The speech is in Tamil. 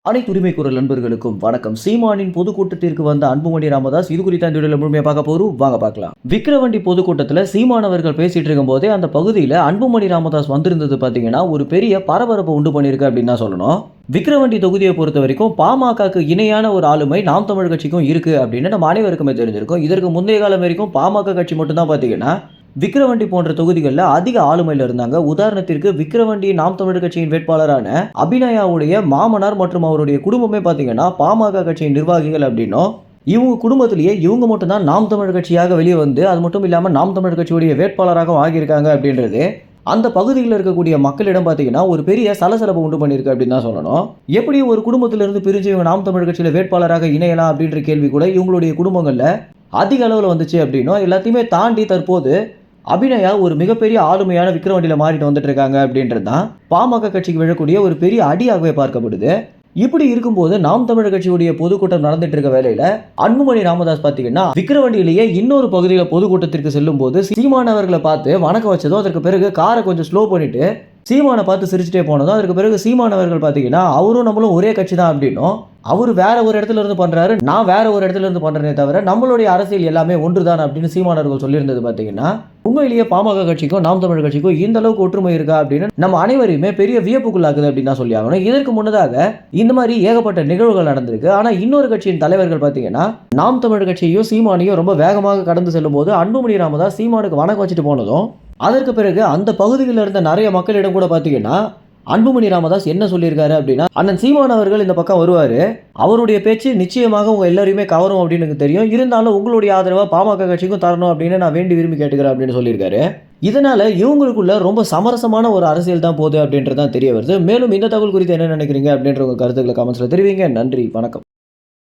அனைத்து உரிமை குரல் நண்பர்களுக்கும் வணக்கம். சீமானின் பொதுக்கூட்டத்திற்கு வந்த அன்புமணி ராமதாஸ் இது குறித்த இந்த வீடியோல முழுமையா பார்க்க போறோம். வாங்க பார்க்கலாம். விக்கிரவாண்டி பொதுக்கூட்டத்தில் சீமானவர்கள் பேசிட்டு இருக்கும் போதே அந்த பகுதியில் அன்புமணி ராமதாஸ் வந்திருந்தது பார்த்தீங்கன்னா ஒரு பெரிய பரபரப்பு உண்டு பண்ணியிருக்கு அப்படின்னு தான் சொல்லணும். விக்கிரவாண்டி தொகுதியை பொறுத்த வரைக்கும் பாமகக்கு இணையான ஒரு ஆளுமை நாம் தமிழ் கட்சிக்கும் இருக்கு அப்படின்னு நம்ம அனைவருக்குமே தெரிஞ்சிருக்கும். இதற்கு முந்தைய காலம் வரைக்கும் பாமக கட்சி மட்டும்தான் பார்த்தீங்கன்னா விக்கிரவாண்டி போன்ற தொகுதிகளில் அதிக ஆளுமையில் இருந்தாங்க. உதாரணத்திற்கு விக்கிரவாண்டி நாம் தமிழர் கட்சியின் வேட்பாளரான அபிநயாவுடைய மாமனார் மற்றும் அவருடைய குடும்பமே பார்த்தீங்கன்னா பாமக கட்சியின் நிர்வாகிகள் அப்படின்னும், இவங்க குடும்பத்திலேயே இவங்க மட்டும்தான் நாம் தமிழர் கட்சியாக வெளியே வந்து அது மட்டும் இல்லாமல் நாம் தமிழர் கட்சியுடைய வேட்பாளராகவும் ஆகியிருக்காங்க அப்படின்றது அந்த பகுதியில் இருக்கக்கூடிய மக்களிடம் பார்த்தீங்கன்னா ஒரு பெரிய சலசலப்பு உண்டு பண்ணியிருக்கு அப்படின்னு தான் சொல்லணும். எப்படி ஒரு குடும்பத்திலிருந்து பிரிஞ்சு இவங்க நாம் தமிழர் கட்சியில் வேட்பாளராக இணையலாம் அப்படின்ற கேள்வி கூட இவங்களுடைய குடும்பங்களில் அதிக அளவில் வந்துச்சு அப்படின்னும், எல்லாத்தையுமே தாண்டி தற்போது அபிநயா ஒரு மிகப்பெரிய ஆளுமையான விக்கிரவாண்டியில் மாறிட்டு வந்துட்டு இருக்காங்க அப்படின்றது தான் பாமக கட்சிக்கு விழக்கூடிய ஒரு பெரிய அடியாகவே பார்க்கப்படுது. இப்படி இருக்கும்போது நாம் தமிழர் கட்சியுடைய பொதுக்கூட்டம் நடந்துட்டு இருக்க வேலையில அன்புமணி ராமதாஸ் பார்த்தீங்கன்னா விக்கிரவாண்டியிலேயே இன்னொரு பகுதியில் பொதுக்கூட்டத்திற்கு செல்லும் போது சீமானவர்களை பார்த்து வணக்கம் வச்சதும் அதற்கு பிறகு காரை கொஞ்சம் ஸ்லோ பண்ணிட்டு சீமானை பார்த்து சிரிச்சுட்டே போனதும் அதற்கு பிறகு சீமானவர்கள் பார்த்தீங்கன்னா அவரும் நம்மளும் ஒரே கட்சி தான் அப்படின்னும், அவர் வேற ஒரு இடத்துல இருந்து பண்றாரு, நான் வேற ஒரு இடத்துல இருந்து பண்றேனே தவிர நம்மளுடைய அரசியல் எல்லாமே ஒன்றுதான் அப்படின்னு சீமானவர்கள் சொல்லியிருந்தது பார்த்தீங்கன்னா உண்மையிலேயே பாமக கட்சிக்கும் நாம் தமிழ் கட்சிக்கும் இந்த அளவுக்கு ஒற்றுமை இருக்கா அப்படின்னு நம்ம அனைவரையுமே பெரிய வியப்புக்குள்ளாக்குது அப்படின்னு தான் சொல்லி ஆகணும். இதற்கு முன்னதாக இந்த மாதிரி ஏகப்பட்ட நிகழ்வுகள் நடந்திருக்கு. ஆனா இன்னொரு கட்சியின் தலைவர்கள் பார்த்தீங்கன்னா நாம் தமிழ் கட்சியையும் சீமானையும் ரொம்ப வேகமாக கடந்து செல்லும் போது அன்புமணி ராமதாஸ் சீமானுக்கு வணக்கம் வச்சுட்டு போனதும் அதற்கு பிறகு அந்த பகுதியில் இருந்த நிறைய மக்களிடம் கூட பார்த்தீங்கன்னா அன்புமணி ராமதாஸ் என்ன சொல்லியிருக்காரு அப்படின்னா, அண்ணன் சீமான் அவர்கள் இந்த பக்கம் வருவார், அவருடைய பேச்சு நிச்சயமாக உங்கள் எல்லாரையுமே கவரும் அப்படின்னு எனக்கு தெரியும், இருந்தாலும் உங்களுடைய ஆதரவை பாமக கட்சிக்கும் தரணும் அப்படின்னு நான் வேண்டி விரும்பி கேட்டுக்கிறேன் அப்படின்னு சொல்லியிருக்காரு. இதனால இவங்களுக்குள்ள ரொம்ப சமரசமான ஒரு அரசியல் தான் போகுது அப்படின்றது தான் தெரிய வருது. மேலும் இந்த தகவல் குறித்து என்ன நினைக்கிறீங்க அப்படின்ற உங்கள் கருத்துக்களை கமெண்ட்ஸில் தெரிவிங்க. நன்றி, வணக்கம்.